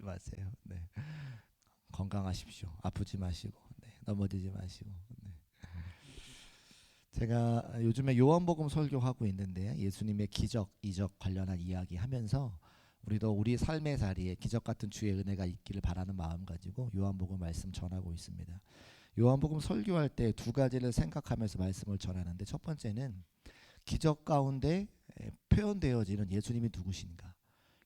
마세요. 네. 건강하십시오. 아프지 마시고, 네. 넘어지지 마시고. 네. 제가 요즘에 요한복음 설교하고 있는데 예수님의 기적, 이적 관련한 이야기 하면서 우리도 우리 삶의 자리에 기적 같은 주의 은혜가 있기를 바라는 마음 가지고 요한복음 말씀 전하고 있습니다. 요한복음 설교할 때 두 가지를 생각하면서 말씀을 전하는데, 첫 번째는 기적 가운데 표현되어지는 예수님이 누구신가,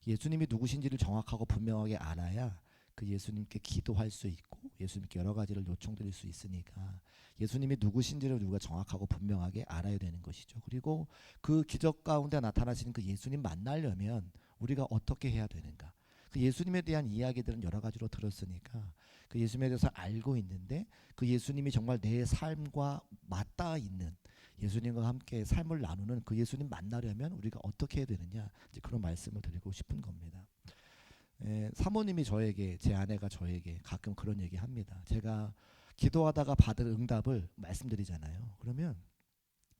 예수님이 누구신지를 정확하고 분명하게 알아야 그 예수님께 기도할 수 있고 예수님께 여러 가지를 요청드릴 수 있으니까 예수님이 누구신지를 우리가 정확하고 분명하게 알아야 되는 것이죠. 그리고 그 기적 가운데 나타나시는 그 예수님 만나려면 우리가 어떻게 해야 되는가, 그 예수님에 대한 이야기들은 여러 가지로 들었으니까 그 예수님에 대해서 알고 있는데 그 예수님이 정말 내 삶과 맞닿아 있는, 예수님과 함께 삶을 나누는 그 예수님 만나려면 우리가 어떻게 해야 되느냐, 이제 그런 말씀을 드리고 싶은 겁니다. 사모님이 저에게, 제 아내가 저에게 가끔 그런 얘기 합니다. 제가 기도하다가 받을 응답을 말씀드리잖아요. 그러면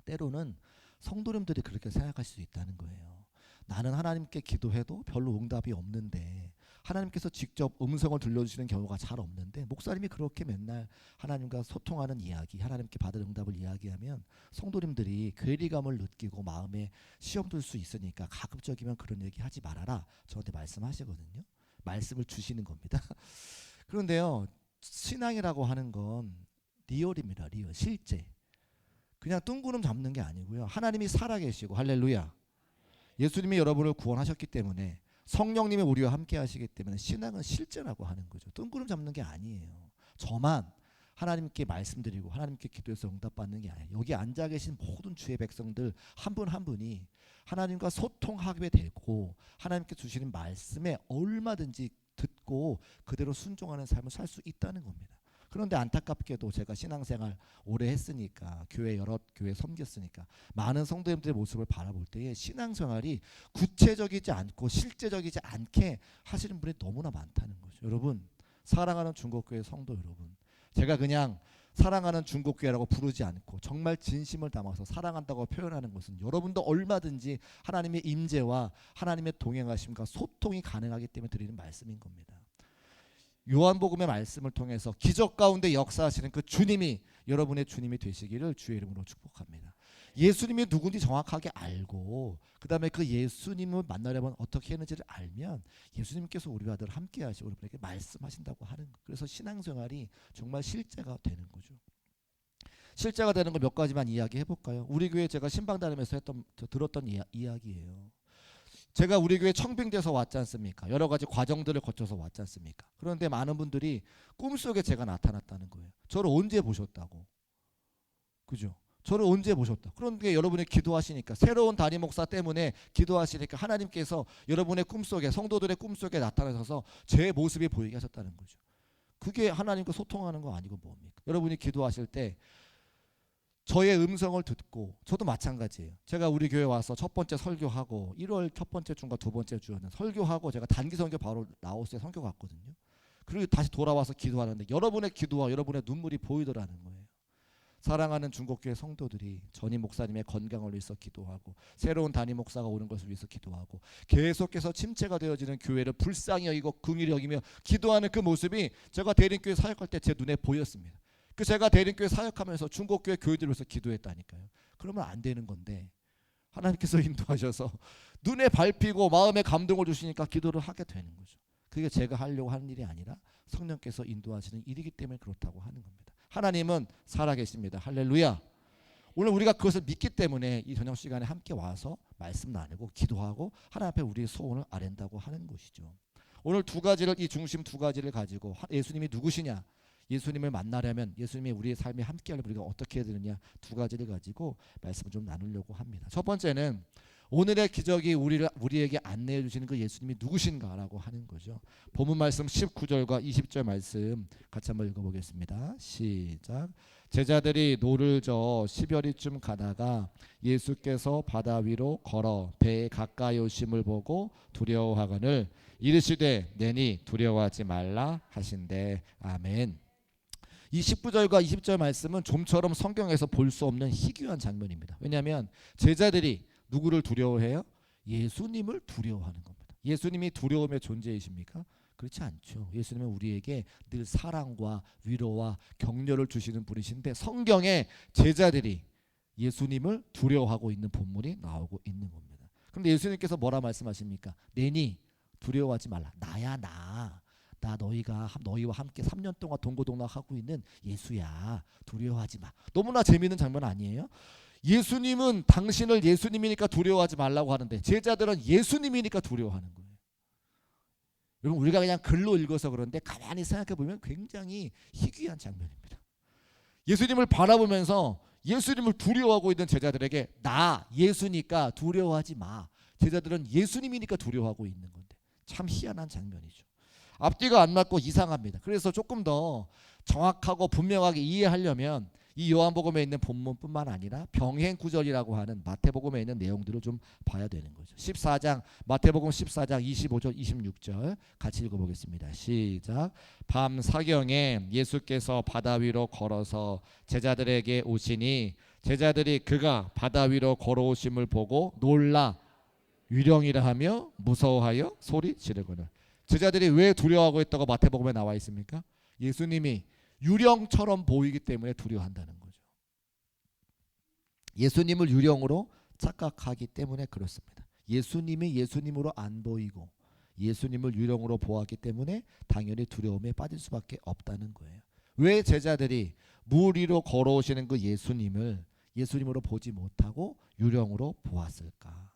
때로는 성도님들이 그렇게 생각할 수 있다는 거예요. 나는 하나님께 기도해도 별로 응답이 없는데, 하나님께서 직접 음성을 들려주시는 경우가 잘 없는데, 목사님이 그렇게 맨날 하나님과 소통하는 이야기, 하나님께 받을 응답을 이야기하면 성도님들이 괴리감을 느끼고 마음에 시험 들 수 있으니까 가급적이면 그런 얘기 하지 말아라, 저한테 말씀하시거든요. 말씀을 주시는 겁니다. 그런데요, 신앙이라고 하는 건 리얼입니다. 리얼, 실제. 그냥 뜬구름 잡는 게 아니고요. 하나님이 살아계시고, 할렐루야, 예수님이 여러분을 구원하셨기 때문에, 성령님이 우리와 함께 하시기 때문에 신앙은 실제라고 하는 거죠. 뜬구름 잡는 게 아니에요. 저만 하나님께 말씀드리고 하나님께 기도해서 응답받는 게 아니에요. 여기 앉아 계신 모든 주의 백성들 한 분 한 분이 하나님과 소통하게 되고 하나님께 주시는 말씀에 얼마든지 듣고 그대로 순종하는 삶을 살 수 있다는 겁니다. 그런데 안타깝게도 제가 신앙생활 오래 했으니까, 교회 여러 교회 섬겼으니까 많은 성도님들의 모습을 바라볼 때에 신앙생활이 구체적이지 않고 실제적이지 않게 하시는 분이 너무나 많다는 거죠. 여러분, 사랑하는 중국교회 성도 여러분, 제가 그냥 사랑하는 중국교회라고 부르지 않고 정말 진심을 담아서 사랑한다고 표현하는 것은 여러분도 얼마든지 하나님의 임재와 하나님의 동행하심과 소통이 가능하기 때문에 드리는 말씀인 겁니다. 요한복음의 말씀을 통해서 기적 가운데 역사하시는 그 주님이 여러분의 주님이 되시기를 주의 이름으로 축복합니다. 예수님이 누군지 정확하게 알고 그 다음에 그 예수님을 만나려면 어떻게 했는지를 알면 예수님께서 우리와 늘 함께 하시고 여러분에게 말씀하신다고 하는 거예요. 그래서 신앙생활이 정말 실제가 되는 거죠. 실제가 되는 거 몇 가지만 이야기해 볼까요? 우리 교회 제가 신방 다니면서 들었던 이야기예요. 제가 우리 교회 청빙돼서 왔지 않습니까? 여러 가지 과정들을 거쳐서 왔지 않습니까? 그런데 많은 분들이 꿈속에 제가 나타났다는 거예요. 저를 언제 보셨다고. 그죠? 저를 언제 보셨다. 그런데 여러분이 기도하시니까, 새로운 담임 목사 때문에 기도하시니까 하나님께서 여러분의 꿈속에, 성도들의 꿈속에 나타나셔서 제 모습이 보이게 하셨다는 거죠. 그게 하나님과 소통하는 거 아니고 뭡니까? 여러분이 기도하실 때 저의 음성을 듣고, 저도 마찬가지예요. 제가 우리 교회 와서 첫 번째 설교하고 1월 첫 번째 주인가 두 번째 주였는 설교하고 제가 단기 선교 바로 라오스에 선교 갔거든요. 그리고 다시 돌아와서 기도하는데 여러분의 기도와 여러분의 눈물이 보이더라는 거예요. 사랑하는 중국교회 성도들이 전임 목사님의 건강을 위해서 기도하고 새로운 담임 목사가 오는 것을 위해서 기도하고 계속해서 침체가 되어지는 교회를 불쌍히 여기고 긍휼히 여기며 기도하는 그 모습이 제가 대림교회 사역할 때 제 눈에 보였습니다. 그 제가 대림교회 사역하면서 중국교회 교회들을 위해서 기도했다니까요. 그러면 안 되는 건데 하나님께서 인도하셔서 눈에 밟히고 마음에 감동을 주시니까 기도를 하게 되는 거죠. 그게 제가 하려고 하는 일이 아니라 성령께서 인도하시는 일이기 때문에 그렇다고 하는 겁니다. 하나님은 살아계십니다. 할렐루야. 오늘 우리가 그것을 믿기 때문에 이 저녁 시간에 함께 와서 말씀 나누고 기도하고 하나님 앞에 우리의 소원을 아랜다고 하는 것이죠. 오늘 두 가지를, 이 중심 두 가지를 가지고 예수님이 누구시냐, 예수님을 만나려면 예수님이 우리의 삶에 함께하려면 우리가 어떻게 해야 되느냐, 두 가지를 가지고 말씀을 좀 나누려고 합니다. 첫 번째는 오늘의 기적이 우리에게 안내해 주시는 그 예수님이 누구신가라고 하는 거죠. 본문 말씀 19절과 20절 말씀 같이 한번 읽어보겠습니다. 시작. 제자들이 노를 저어 시별이쯤 가다가 예수께서 바다 위로 걸어 배에 가까이 오심을 보고 두려워하거늘 이르시되 내니 두려워하지 말라 하신대. 아멘. 이 19절과 20절 말씀은 좀처럼 성경에서 볼 수 없는 희귀한 장면입니다. 왜냐하면 제자들이 누구를 두려워해요? 예수님을 두려워하는 겁니다. 예수님이 두려움의 존재이십니까? 그렇지 않죠. 예수님은 우리에게 늘 사랑과 위로와 격려를 주시는 분이신데 성경에 제자들이 예수님을 두려워하고 있는 본문이 나오고 있는 겁니다. 그런데 예수님께서 뭐라 말씀하십니까? 내니 두려워하지 말라. 나야 나. 나 너희와 함께 3년 동안 동고동락하고 있는 예수야. 두려워하지 마. 너무나 재미있는 장면 아니에요? 예수님은 당신을 예수님이니까 두려워하지 말라고 하는데 제자들은 예수님이니까 두려워하는 거예요. 여러분 우리가 그냥 글로 읽어서 그런데 가만히 생각해 보면 굉장히 희귀한 장면입니다. 예수님을 바라보면서 예수님을 두려워하고 있는 제자들에게 나 예수니까 두려워하지 마. 제자들은 예수님이니까 두려워하고 있는 건데 참 희한한 장면이죠. 앞뒤가 안 맞고 이상합니다. 그래서 조금 더 정확하고 분명하게 이해하려면 이 요한복음에 있는 본문뿐만 아니라 병행 구절이라고 하는 마태복음에 있는 내용들을 좀 봐야 되는 거죠. 14장 마태복음 14장 25절 26절 같이 읽어보겠습니다. 시작. 밤 사경에 예수께서 바다 위로 걸어서 제자들에게 오시니 제자들이 그가 바다 위로 걸어오심을 보고 놀라 유령이라 하며 무서워하여 소리 지르거늘. 제자들이 왜 두려워하고 있다고 마태복음에 나와 있습니까? 예수님이 유령처럼 보이기 때문에 두려워한다는 거죠. 예수님을 유령으로 착각하기 때문에 그렇습니다. 예수님이 예수님으로 안 보이고 예수님을 유령으로 보았기 때문에 당연히 두려움에 빠질 수밖에 없다는 거예요. 왜 제자들이 물 위로 걸어오시는 그 예수님을 예수님으로 보지 못하고 유령으로 보았을까?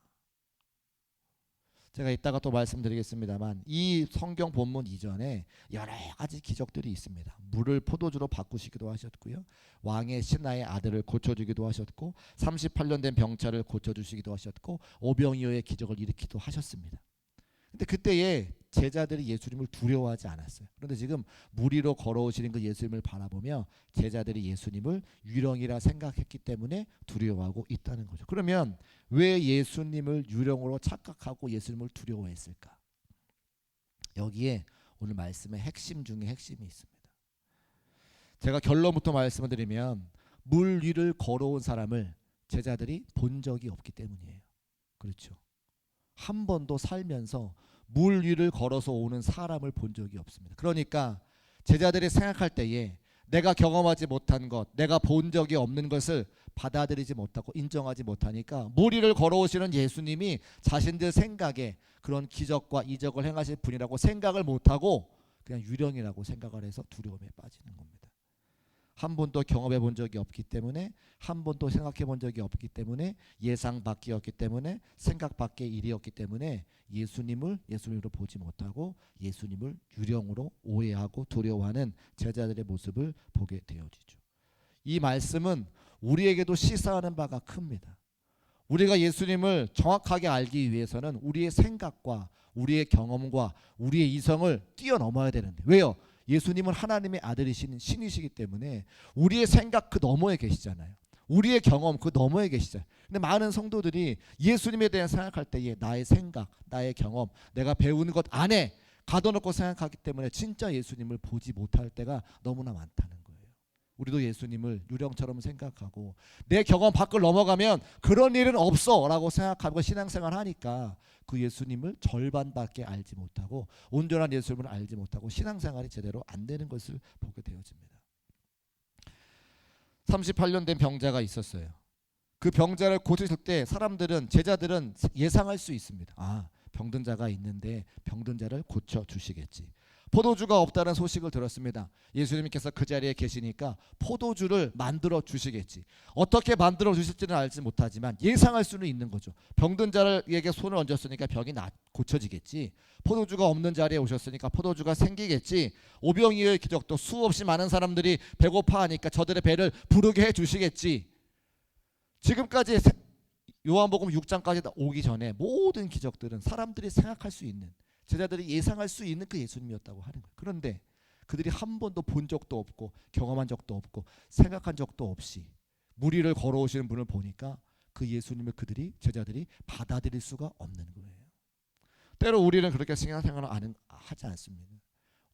제가 이따가 또 말씀드리겠습니다만 이 성경 본문 이전에 여러 가지 기적들이 있습니다. 물을 포도주로 바꾸시기도 하셨고요. 왕의 신하의 아들을 고쳐주기도 하셨고 38년 된 병자를 고쳐주시기도 하셨고 오병이어의 기적을 일으키기도 하셨습니다. 근데 그때에 제자들이 예수님을 두려워하지 않았어요. 그런데 지금 물 위로 걸어오시는 그 예수님을 바라보며 제자들이 예수님을 유령이라 생각했기 때문에 두려워하고 있다는 거죠. 그러면 왜 예수님을 유령으로 착각하고 예수님을 두려워했을까? 여기에 오늘 말씀의 핵심 중에 핵심이 있습니다. 제가 결론부터 말씀을 드리면 물 위를 걸어온 사람을 제자들이 본 적이 없기 때문이에요. 그렇죠. 한 번도 살면서 물 위를 걸어서 오는 사람을 본 적이 없습니다. 그러니까 제자들이 생각할 때에 내가 경험하지 못한 것, 내가 본 적이 없는 것을 받아들이지 못하고 인정하지 못하니까 물 위를 걸어오시는 예수님이 자신들 생각에 그런 기적과 이적을 행하실 분이라고 생각을 못하고 그냥 유령이라고 생각을 해서 두려움에 빠지는 겁니다. 한 번도 경험해 본 적이 없기 때문에 한 번도 생각해 본 적이 없기 때문에 예상 밖이었기 때문에 생각 밖의 일이었기 때문에 예수님으로 보지 못하고 예수님을 유령으로 오해하고 두려워하는 제자들의 모습을 보게 되어지죠. 이 말씀은 우리에게도 시사하는 바가 큽니다. 우리가 예수님을 정확하게 알기 위해서는 우리의 생각과 우리의 경험과 우리의 이성을 뛰어넘어야 되는데 왜요? 예수님은 하나님의 아들이신 신이시기 때문에 우리의 생각 그 너머에 계시잖아요. 우리의 경험 그 너머에 계시잖아요. 근데 많은 성도들이 예수님에 대해 생각할 때에 나의 생각, 나의 경험, 내가 배우는 것 안에 가둬놓고 생각하기 때문에 진짜 예수님을 보지 못할 때가 너무나 많다는 거예요. 우리도 예수님을 유령처럼 생각하고 내 경험 밖을 넘어가면 그런 일은 없어 라고 생각하고 신앙생활 하니까 그 예수님을 절반밖에 알지 못하고 온전한 예수님을 알지 못하고 신앙생활이 제대로 안 되는 것을 보게 되어집니다. 38년 된 병자가 있었어요. 그 병자를 고치실 때 제자들은 예상할 수 있습니다. 아, 병든 자가 있는데 병든 자를 고쳐주시겠지. 포도주가 없다는 소식을 들었습니다. 예수님께서 그 자리에 계시니까 포도주를 만들어 주시겠지. 어떻게 만들어 주실지는 알지 못하지만 예상할 수는 있는 거죠. 병든 자에게 손을 얹었으니까 병이 고쳐지겠지. 포도주가 없는 자리에 오셨으니까 포도주가 생기겠지. 오병이어의 기적도 수없이 많은 사람들이 배고파하니까 저들의 배를 부르게 해주시겠지. 지금까지 요한복음 6장까지 오기 전에 모든 기적들은 사람들이 생각할 수 있는 제자들이 예상할 수 있는 그 예수님이었다고 하는 거예요. 그런데 그들이 한 번도 본 적도 없고 경험한 적도 없고 생각한 적도 없이 물 위를 걸어오시는 분을 보니까 그 예수님을 제자들이 받아들일 수가 없는 거예요. 때로 우리는 그렇게 신앙생활을 하지 않습니다.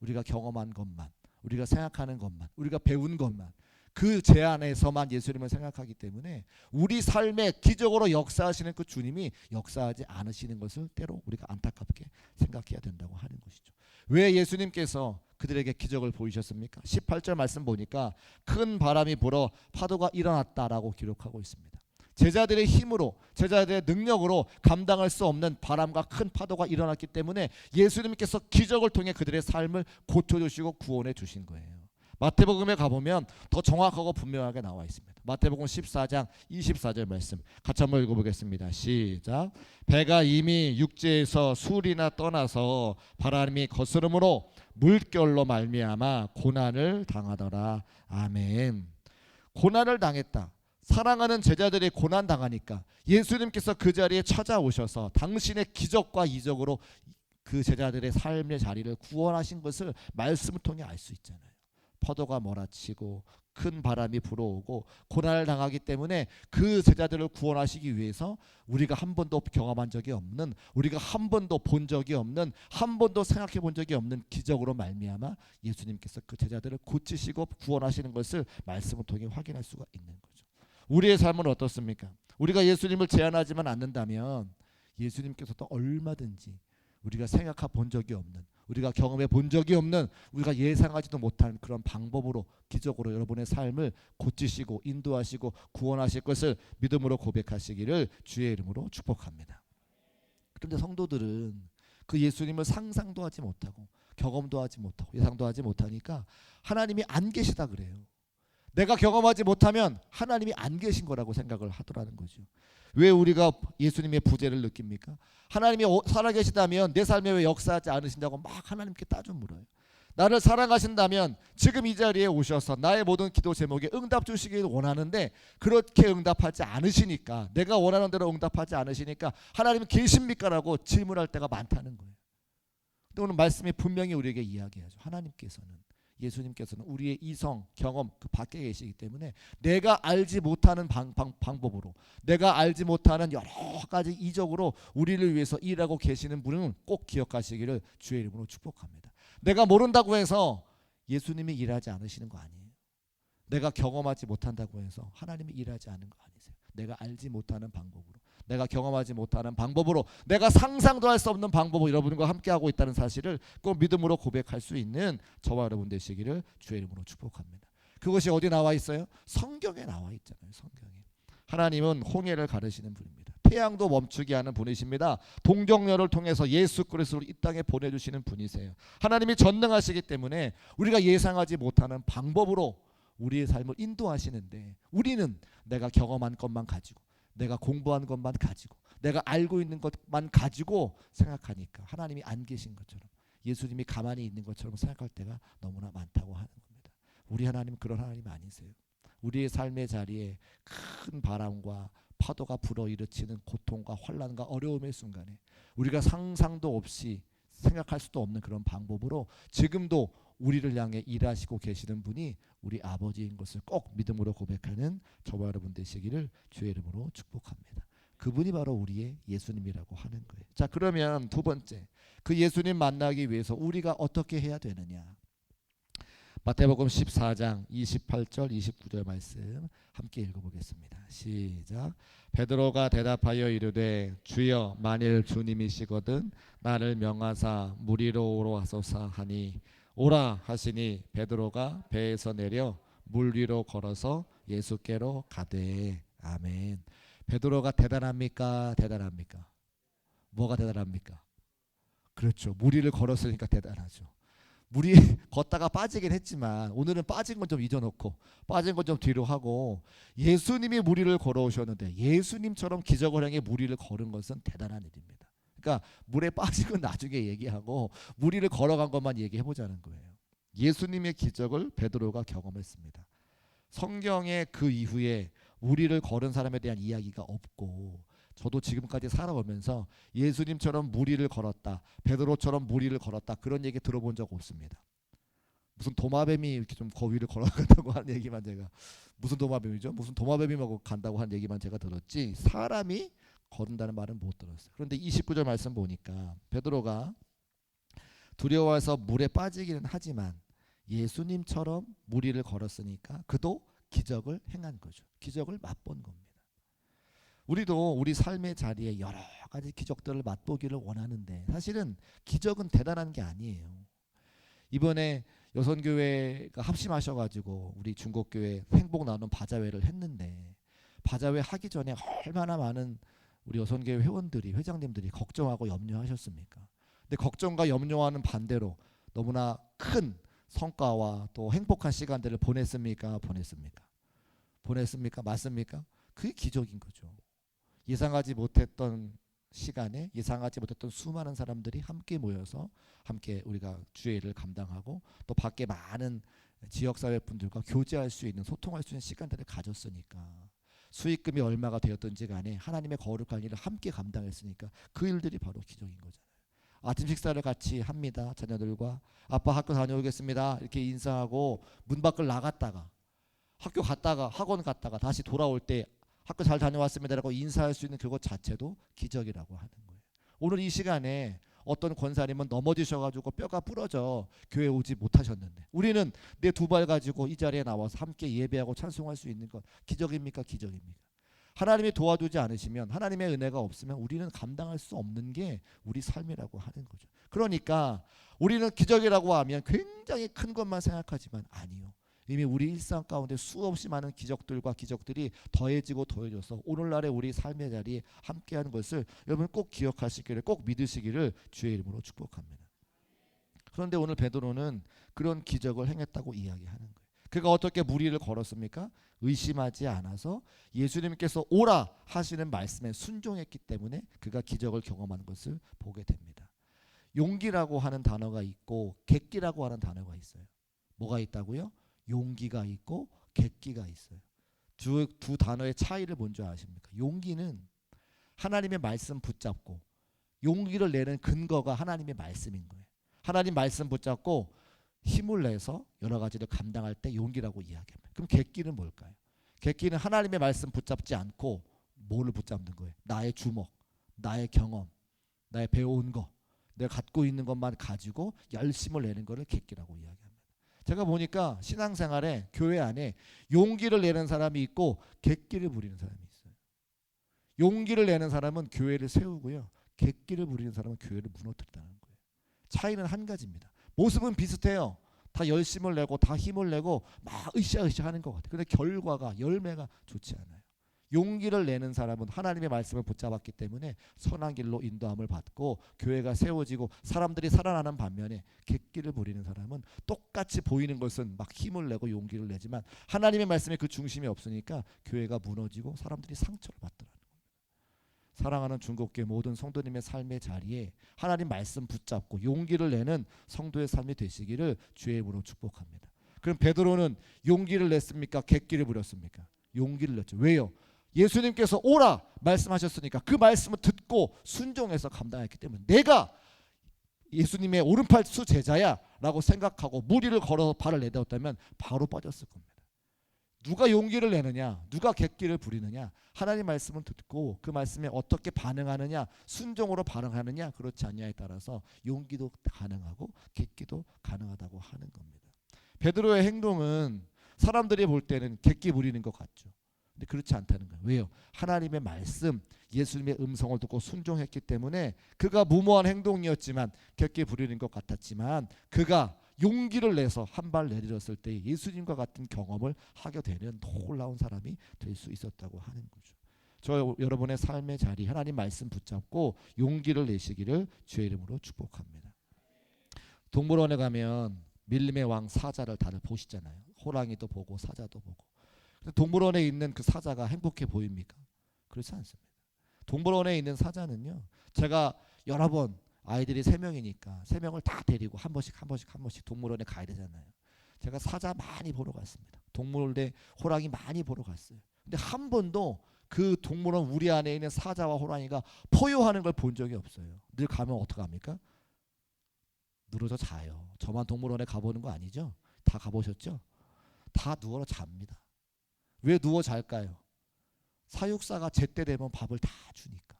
우리가 경험한 것만, 우리가 생각하는 것만, 우리가 배운 것만 그 제안에서만 예수님을 생각하기 때문에 우리 삶에 기적으로 역사하시는 그 주님이 역사하지 않으시는 것을 때로 우리가 안타깝게 생각해야 된다고 하는 것이죠. 왜 예수님께서 그들에게 기적을 보이셨습니까? 18절 말씀 보니까 큰 바람이 불어 파도가 일어났다라고 기록하고 있습니다. 제자들의 힘으로, 제자들의 능력으로 감당할 수 없는 바람과 큰 파도가 일어났기 때문에 예수님께서 기적을 통해 그들의 삶을 고쳐주시고 구원해 주신 거예요. 마태복음에 가보면 더 정확하고 분명하게 나와 있습니다. 마태복음 14장 24절 말씀 같이 한번 읽어보겠습니다. 시작. 배가 이미 육지에서 술이나 떠나서 바람이 거스름으로 물결로 말미암아 고난을 당하더라. 아멘. 고난을 당했다. 사랑하는 제자들이 고난 당하니까 예수님께서 그 자리에 찾아오셔서 당신의 기적과 이적으로 그 제자들의 삶의 자리를 구원하신 것을 말씀을 통해 알 수 있잖아요. 파도가 몰아치고 큰 바람이 불어오고 고난을 당하기 때문에 그 제자들을 구원하시기 위해서 우리가 한 번도 경험한 적이 없는, 우리가 한 번도 본 적이 없는, 한 번도 생각해 본 적이 없는 기적으로 말미암아 예수님께서 그 제자들을 고치시고 구원하시는 것을 말씀을 통해 확인할 수가 있는 거죠. 우리의 삶은 어떻습니까? 우리가 예수님을 제한하지만 않는다면 예수님께서도 얼마든지 우리가 생각해 본 적이 없는, 우리가 경험해 본 적이 없는, 우리가 예상하지도 못한 그런 방법으로, 기적으로 여러분의 삶을 고치시고 인도하시고 구원하실 것을 믿음으로 고백하시기를 주의 이름으로 축복합니다. 그런데 성도들은 그 예수님을 상상도 하지 못하고 경험도 하지 못하고 예상도 하지 못하니까 하나님이 안 계시다 그래요. 내가 경험하지 못하면 하나님이 안 계신 거라고 생각을 하더라는 거죠. 왜 우리가 예수님의 부재를 느낍니까? 하나님이 살아계시다면 내 삶에 왜 역사하지 않으신다고 막 하나님께 따져 물어요. 나를 사랑하신다면 지금 이 자리에 오셔서 나의 모든 기도 제목에 응답 주시길 원하는데 그렇게 응답하지 않으시니까, 내가 원하는 대로 응답하지 않으시니까 하나님은 계십니까? 라고 질문할 때가 많다는 거예요. 근데 오늘 말씀이 분명히 우리에게 이야기하죠. 하나님께서는, 예수님께서는 우리의 이성, 경험 그 밖에 계시기 때문에 내가 알지 못하는 방법으로, 내가 알지 못하는 여러 가지 이적으로 우리를 위해서 일하고 계시는 분은 꼭 기억하시기를 주의 이름으로 축복합니다. 내가 모른다고 해서 예수님이 일하지 않으시는 거 아니에요. 내가 경험하지 못한다고 해서 하나님이 일하지 않은 거 아니세요. 내가 알지 못하는 방법으로, 내가 경험하지 못하는 방법으로, 내가 상상도 할 수 없는 방법으로 여러분과 함께하고 있다는 사실을 꼭 믿음으로 고백할 수 있는 저와 여러분 되시기를 주의 이름으로 축복합니다. 그것이 어디 나와 있어요? 성경에 나와 있잖아요. 성경에. 하나님은 홍해를 가르시는 분입니다. 태양도 멈추게 하는 분이십니다. 동정녀를 통해서 예수 그리스도를 이 땅에 보내주시는 분이세요. 하나님이 전능하시기 때문에 우리가 예상하지 못하는 방법으로 우리의 삶을 인도하시는데, 우리는 내가 경험한 것만 가지고, 내가 공부한 것만 가지고, 내가 알고 있는 것만 가지고 생각하니까 하나님이 안 계신 것처럼, 예수님이 가만히 있는 것처럼 생각할 때가 너무나 많다고 하는 겁니다. 우리 하나님은 그런 하나님 아니세요. 우리의 삶의 자리에 큰 바람과 파도가 불어일으키는 고통과 환난과 어려움의 순간에 우리가 상상도 없이 생각할 수도 없는 그런 방법으로 지금도 우리를 향해 일하시고 계시는 분이 우리 아버지인 것을 꼭 믿음으로 고백하는 저와 여러분 되시기를 주의 이름으로 축복합니다. 그분이 바로 우리의 예수님이라고 하는 거예요. 자, 그러면 두 번째, 그 예수님 만나기 위해서 우리가 어떻게 해야 되느냐? 마태복음 14장 28절 29절 말씀 함께 읽어보겠습니다. 시작. 베드로가 대답하여 이르되 주여, 만일 주님이시거든 나를 명하사 물 위로 오라소서 하니, 오라 하시니 베드로가 배에서 내려 물 위로 걸어서 예수께로 가되. 아멘. 베드로가 대단합니까? 대단합니까? 뭐가 대단합니까? 그렇죠. 물 위를 걸었으니까 대단하죠. 물이 걷다가 빠지긴 했지만 오늘은 빠진 건 좀 잊어놓고 빠진 건 좀 뒤로 하고, 예수님이 물 위를 걸어오셨는데 예수님처럼 기적을 향해 물 위를 걸은 것은 대단한 일입니다. 그러니까 물에 빠진 건 나중에 얘기하고 물 위를 걸어간 것만 얘기해보자는 거예요. 예수님의 기적을 베드로가 경험했습니다. 성경에 그 이후에 물 위를 걸은 사람에 대한 이야기가 없고, 저도 지금까지 살아오면서 예수님처럼 물 위를 걸었다, 베드로처럼 물 위를 걸었다, 그런 얘기 들어본 적 없습니다. 무슨 도마뱀이 이렇게 좀 거위를 걸어간다고 하는 얘기만 제가, 무슨 도마뱀이죠? 무슨 도마뱀이 먹고 간다고 하는 얘기만 제가 들었지 사람이 걸은다는 말은 못 들었어요. 그런데 29절 말씀 보니까 베드로가 두려워해서 물에 빠지기는 하지만 예수님처럼 물 위를 걸었으니까 그도 기적을 행한 거죠. 기적을 맛본 겁니다. 우리도 우리 삶의 자리에 여러 가지 기적들을 맛보기를 원하는데 사실은 기적은 대단한 게 아니에요. 이번에 여선교회가 합심하셔가지고 우리 중국교회 행복 나눔 바자회를 했는데, 바자회 하기 전에 얼마나 많은 우리 여선교회 회원들이, 회장님들이 걱정하고 염려하셨습니까? 근데 걱정과 염려와는 반대로 너무나 큰 성과와 또 행복한 시간들을 보냈습니까? 보냈습니까? 맞습니까? 그게 기적인 거죠. 예상하지 못했던 시간에 예상하지 못했던 수많은 사람들이 함께 모여서 함께 우리가 주일을 감당하고 또 밖에 많은 지역사회 분들과 교제할 수 있는, 소통할 수 있는 시간들을 가졌으니까, 수익금이 얼마가 되었든지 간에 하나님의 거룩한 일을 함께 감당했으니까 그 일들이 바로 기적인 거잖아요. 아침 식사를 같이 합니다. 자녀들과 아빠 학교 다녀오겠습니다 이렇게 인사하고 문 밖을 나갔다가, 학교 갔다가 학원 갔다가 다시 돌아올 때 학교 잘 다녀왔습니다라고 인사할 수 있는 그것 자체도 기적이라고 하는 거예요. 오늘 이 시간에 어떤 권사님은 넘어지셔가지고 뼈가 부러져 교회 오지 못하셨는데, 우리는 내 두 발 가지고 이 자리에 나와서 함께 예배하고 찬송할 수 있는 것 기적입니까? 기적입니까? 하나님이 도와주지 않으시면, 하나님의 은혜가 없으면 우리는 감당할 수 없는 게 우리 삶이라고 하는 거죠. 그러니까 우리는 기적이라고 하면 굉장히 큰 것만 생각하지만 아니요. 이미 우리 일상 가운데 수없이 많은 기적들과 기적들이 더해지고 더해져서 오늘날의 우리 삶의 자리에 함께하는 것을 여러분 꼭 기억하시기를, 꼭 믿으시기를 주의 이름으로 축복합니다. 그런데 오늘 베드로는 그런 기적을 행했다고 이야기하는 거예요. 그가 어떻게 무리를 걸었습니까? 의심하지 않아서 예수님께서 오라 하시는 말씀에 순종했기 때문에 그가 기적을 경험하는 것을 보게 됩니다. 용기라고 하는 단어가 있고 객기라고 하는 단어가 있어요. 뭐가 있다고요? 용기가 있고 객기가 있어요. 두 단어의 차이를 뭔지 아십니까? 용기는 하나님의 말씀 붙잡고, 용기를 내는 근거가 하나님의 말씀인 거예요. 하나님 말씀 붙잡고 힘을 내서 여러 가지를 감당할 때 용기라고 이야기합니다. 그럼 객기는 뭘까요? 객기는 하나님의 말씀 붙잡지 않고 뭐를 붙잡는 거예요? 나의 주먹, 나의 경험, 나의 배워온 거, 내가 갖고 있는 것만 가지고 열심을 내는 거를 객기라고 이야기합니다. 제가 보니까 신앙생활에 교회 안에 용기를 내는 사람이 있고 객기를 부리는 사람이 있어요. 용기를 내는 사람은 교회를 세우고요, 객기를 부리는 사람은 교회를 무너뜨린다는 거예요. 차이는 한 가지입니다. 모습은 비슷해요. 다 열심을 내고 다 힘을 내고 막 으쌰으쌰 하는 것 같아요. 그런데 결과가, 열매가 좋지 않아요. 용기를 내는 사람은 하나님의 말씀을 붙잡았기 때문에 선한 길로 인도함을 받고 교회가 세워지고 사람들이 살아나는 반면에, 객기를 부리는 사람은 똑같이 보이는 것은 막 힘을 내고 용기를 내지만 하나님의 말씀에 그 중심이 없으니까 교회가 무너지고 사람들이 상처를 받더라는 겁니다. 사랑하는 중국교회 모든 성도님의 삶의 자리에 하나님 말씀 붙잡고 용기를 내는 성도의 삶이 되시기를 주의 이름으로 축복합니다. 그럼 베드로는 용기를 냈습니까? 객기를 부렸습니까? 용기를 냈죠. 왜요? 예수님께서 오라 말씀하셨으니까 그 말씀을 듣고 순종해서 감당했기 때문에, 내가 예수님의 오른팔 수 제자야 라고 생각하고 무리를 걸어서 발을 내딛었다면 바로 빠졌을 겁니다. 누가 용기를 내느냐, 누가 객기를 부리느냐, 하나님 말씀을 듣고 그 말씀에 어떻게 반응하느냐, 순종으로 반응하느냐, 그렇지 않냐에 따라서 용기도 가능하고 객기도 가능하다고 하는 겁니다. 베드로의 행동은 사람들이 볼 때는 객기 부리는 것 같죠. 근데 그렇지 않다는 거예요. 왜요? 하나님의 말씀, 예수님의 음성을 듣고 순종했기 때문에 그가 무모한 행동이었지만, 객기 부리는 것 같았지만, 그가 용기를 내서 한 발 내딛었을 때 예수님과 같은 경험을 하게 되는 놀라운 사람이 될 수 있었다고 하는 거죠. 저 여러분의 삶의 자리, 하나님 말씀 붙잡고 용기를 내시기를 주의 이름으로 축복합니다. 동물원에 가면 밀림의 왕 사자를 다들 보시잖아요. 호랑이도 보고 사자도 보고. 동물원에 있는 그 사자가 행복해 보입니까? 그렇지 않습니다. 동물원에 있는 사자는요, 제가 여러 번, 아이들이 3명이니까 3명을 다 데리고 한 번씩 동물원에 가야 되잖아요. 제가 사자 많이 보러 갔습니다. 동물원에 호랑이 많이 보러 갔어요. 근데 한 번도 그 동물원 우리 안에 있는 사자와 호랑이가 포효하는 걸 본 적이 없어요. 늘 가면 어떡합니까? 늘어져 자요. 저만 동물원에 가보는 거 아니죠? 다 가보셨죠? 다 누워 잡니다. 왜 누워 잘까요? 사육사가 제때 되면 밥을 다 주니까.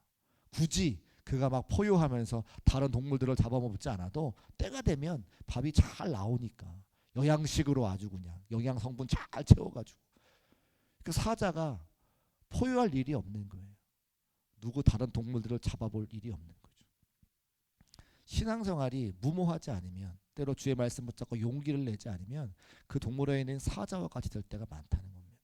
굳이 그가 막 포효하면서 다른 동물들을 잡아먹지 않아도 때가 되면 밥이 잘 나오니까, 영양식으로 아주 그냥 영양 성분 잘 채워가지고. 그 사자가 포효할 일이 없는 거예요. 누구 다른 동물들을 잡아볼 일이 없는 거죠. 신앙생활이 무모하지 않으면 때로 주의 말씀 붙잡고 용기를 내지 않으면 그 동물원에 있는 사자와 같이 될 때가 많다는 겁니다.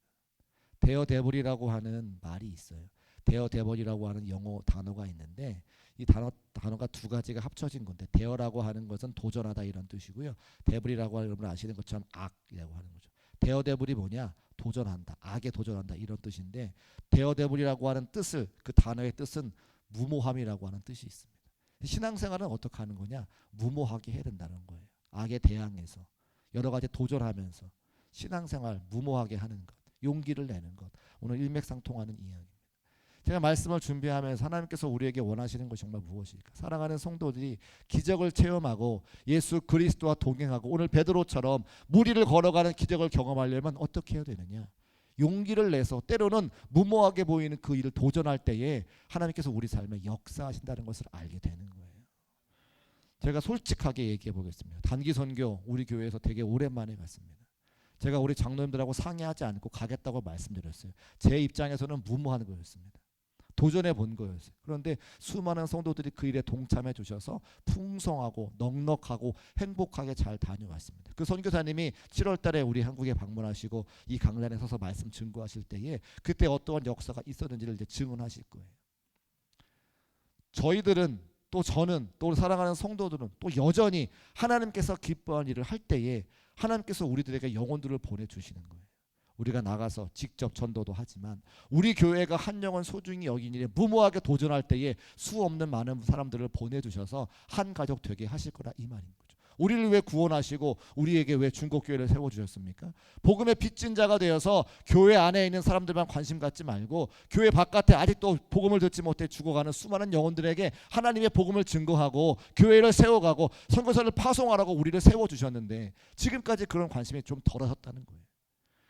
데어데블이라고 하는 말이 있어요. 데어데블이라고 하는 영어 단어가 있는데 이 단어가 두 가지가 합쳐진 건데, 데어라고 하는 것은 도전하다 이런 뜻이고요. 데블이라고 하는 여러분 아시는 것처럼 악이라고 하는 거죠. 데어데블이 뭐냐? 도전한다, 악에 도전한다 이런 뜻인데, 데어데블이라고 하는 뜻을, 그 단어의 뜻은 무모함이라고 하는 뜻이 있습니다. 신앙생활은 어떻게 하는 거냐? 무모하게 해야 된다는 거예요. 악에 대항해서 여러 가지 도전하면서 신앙생활 무모하게 하는 것, 용기를 내는 것, 오늘 일맥상통하는 이야기입니다. 제가 말씀을 준비하면서 하나님께서 우리에게 원하시는 것이 정말 무엇일까? 사랑하는 성도들이 기적을 체험하고 예수 그리스도와 동행하고 오늘 베드로처럼 무리를 걸어가는 기적을 경험하려면 어떻게 해야 되느냐? 용기를 내서 때로는 무모하게 보이는 그 일을 도전할 때에 하나님께서 우리 삶에 역사하신다는 것을 알게 되는 거예요. 제가 솔직하게 얘기해 보겠습니다. 단기 선교 우리 교회에서 되게 오랜만에 갔습니다. 제가 우리 장로님들하고 상의하지 않고 가겠다고 말씀드렸어요. 제 입장에서는 무모한 거였습니다. 도전해 본 거였어요. 그런데 수많은 성도들이 그 일에 동참해 주셔서 풍성하고 넉넉하고 행복하게 잘 다녀왔습니다. 그 선교사님이 7월 달에 우리 한국에 방문하시고 이 강단에 서서 말씀 증거하실 때에 그때 어떠한 역사가 있었는지를 이제 증언하실 거예요. 저희들은, 또 저는, 또 사랑하는 성도들은 또 여전히 하나님께서 기뻐하는 일을 할 때에 하나님께서 우리들에게 영혼들을 보내주시는 거예요. 우리가 나가서 직접 전도도 하지만 우리 교회가 한 영혼 소중히 여긴 일에 무모하게 도전할 때에 수 없는 많은 사람들을 보내주셔서 한 가족 되게 하실 거라 이 말인 거죠. 우리를 왜 구원하시고 우리에게 왜 중국교회를 세워주셨습니까? 복음의 빚진 자가 되어서 교회 안에 있는 사람들만 관심 갖지 말고 교회 바깥에 아직도 복음을 듣지 못해 죽어가는 수많은 영혼들에게 하나님의 복음을 증거하고 교회를 세워가고 선교사를 파송하라고 우리를 세워주셨는데 지금까지 그런 관심이 좀 덜하셨다는 거예요.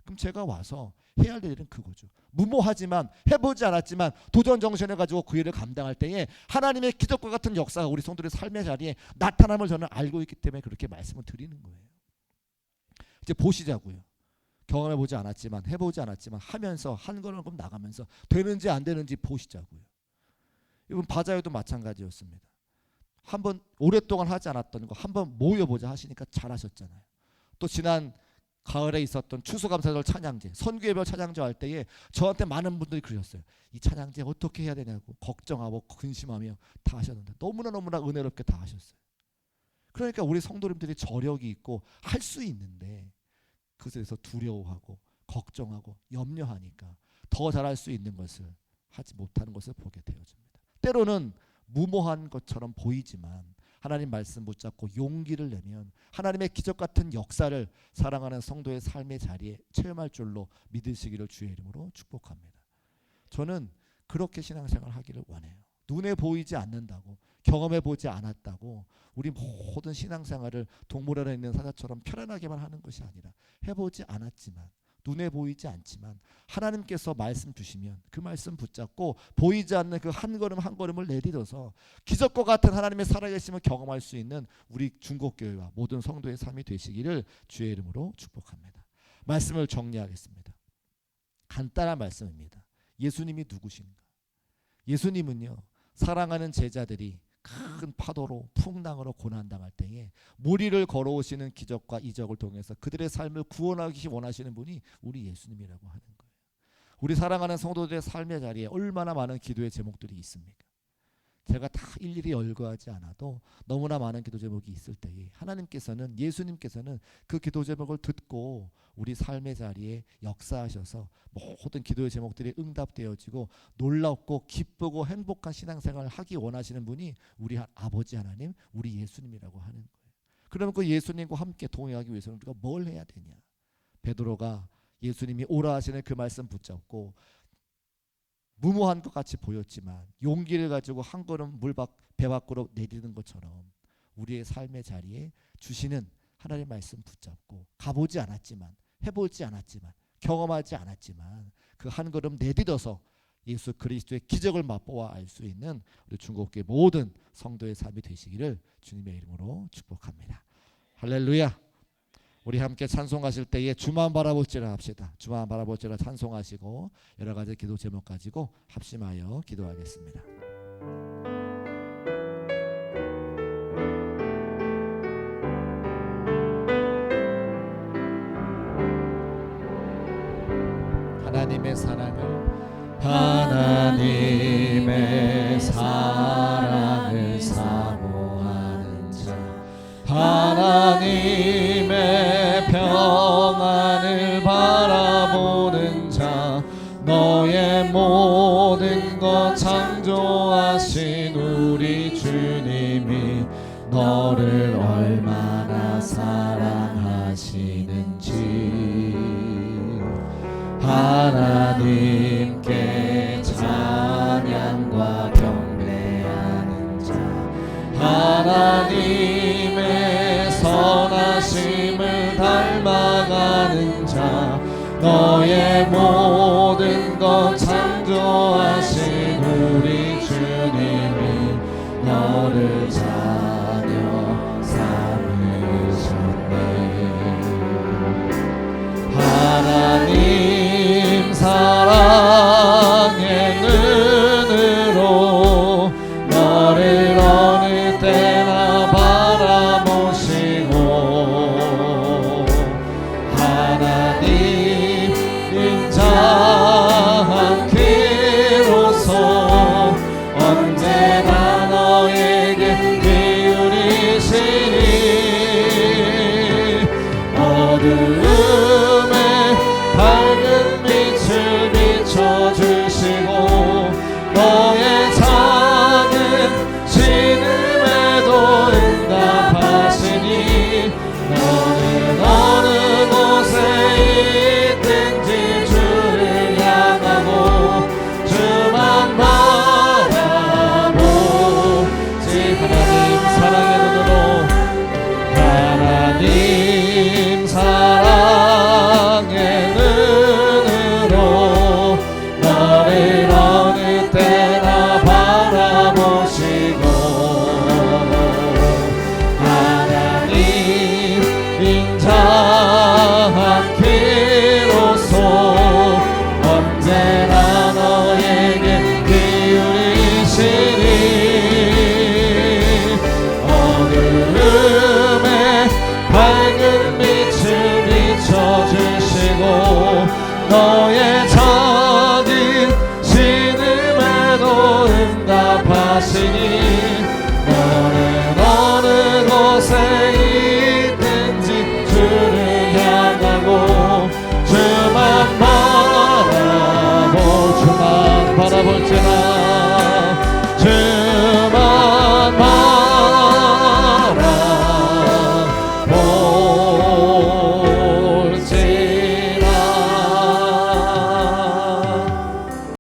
그럼 제가 와서 해야 할 일은 그거죠. 무모하지만, 해보지 않았지만 도전 정신을 가지고 그 일을 감당할 때에 하나님의 기적과 같은 역사가 우리 성도들의 삶의 자리에 나타남을 저는 알고 있기 때문에 그렇게 말씀을 드리는 거예요. 이제 보시자고요. 경험해보지 않았지만, 해보지 않았지만 하면서 한 걸음 나가면서 되는지 안 되는지 보시자고요. 이건 바자회도 마찬가지였습니다. 한번 오랫동안 하지 않았던 거 한번 모여보자 하시니까 잘하셨잖아요. 또 지난 가을에 있었던 추수감사절 찬양제, 선교예별 찬양제 할 때에 저한테 많은 분들이 그러셨어요. 이 찬양제 어떻게 해야 되냐고 걱정하고 근심하며 다 하셨는데 너무나 은혜롭게 다 하셨어요. 그러니까 우리 성도님들이 저력이 있고 할 수 있는데 그것에서 두려워하고 걱정하고 염려하니까 더 잘할 수 있는 것을 하지 못하는 것을 보게 되어집니다. 때로는 무모한 것처럼 보이지만 하나님 말씀 붙잡고 용기를 내면 하나님의 기적 같은 역사를 사랑하는 성도의 삶의 자리에 체험할 줄로 믿으시기를 주의 이름으로 축복합니다. 저는 그렇게 신앙생활 하기를 원해요. 눈에 보이지 않는다고, 경험해 보지 않았다고 우리 모든 신앙생활을 동물원에 있는 사자처럼 편안하게만 하는 것이 아니라 해보지 않았지만, 눈에 보이지 않지만 하나님께서 말씀 주시면 그 말씀 붙잡고 보이지 않는 그 한 걸음 한 걸음을 내딛어서 기적과 같은 하나님의 살아계심을 경험할 수 있는 우리 중국교회와 모든 성도의 삶이 되시기를 주의 이름으로 축복합니다. 말씀을 정리하겠습니다. 간단한 말씀입니다. 예수님이 누구신가? 예수님은요, 사랑하는 제자들이 큰 파도로 풍랑으로 고난당할 때에 무리를 걸어오시는 기적과 이적을 통해서 그들의 삶을 구원하기 원하시는 분이 우리 예수님이라고 하는 거예요. 우리 사랑하는 성도들의 삶의 자리에 얼마나 많은 기도의 제목들이 있습니까? 제가 다 일일이 열거하지 않아도 너무나 많은 기도 제목이 있을 때에 하나님께서는, 예수님께서는 그 기도 제목을 듣고 우리 삶의 자리에 역사하셔서 모든 기도의 제목들이 응답되어지고 놀랍고 기쁘고 행복한 신앙생활을 하기 원하시는 분이 우리 아버지 하나님, 우리 예수님이라고 하는 거예요. 그러면 그 예수님과 함께 동행하기 위해서는 우리가 뭘 해야 되냐? 베드로가 예수님이 오라 하시는 그 말씀 붙잡고 무모한 것 같이 보였지만 용기를 가지고 한 걸음 배 밖으로 내딛는 것처럼 우리의 삶의 자리에 주시는 하나님의 말씀 붙잡고 가보지 않았지만, 해보지 않았지만, 경험하지 않았지만 그 한 걸음 내딛어서 예수 그리스도의 기적을 맛보아 알 수 있는 우리 중국교회 모든 성도의 삶이 되시기를 주님의 이름으로 축복합니다. 할렐루야. 우리 함께 찬송하실 때에 주만 바라볼지라 합시다. 주만 바라볼지라 찬송하시고 여러 가지 기도 제목 가지고 합심하여 기도하겠습니다. 하나님의 사랑을 사모하는 자, 하나님의 평안을 바라보는 자, 너의 모든 것 창조하신 우리 주님이 너를 얼마나 사랑하시는지 하나님께 찬양과 경배하는 자, 하나님의 선하심을 닮아가는 자, 너의 모든 것 창조하신 우리 주님이 너를 자녀 삼으셨네. 하나님 사랑의 눈으로 너를 어느 때나 바라보시고 하나님 인자한 귀로서 언제나 너에게 기울이시니 어두움에 밝은 빛을 비춰주시고 너의 작은 신음에도 응답하시니 너는 어느 곳에 있든지 주를 향하고 주만 바라보지. 하나님 사랑의 눈으로 하나님 사랑의 눈으로 너를 어느 때나 바라보시고 하나님 인자한 귀로서 언제나 너에게 기울이시니 어두움에 밝은 빛을 비춰주시고 너의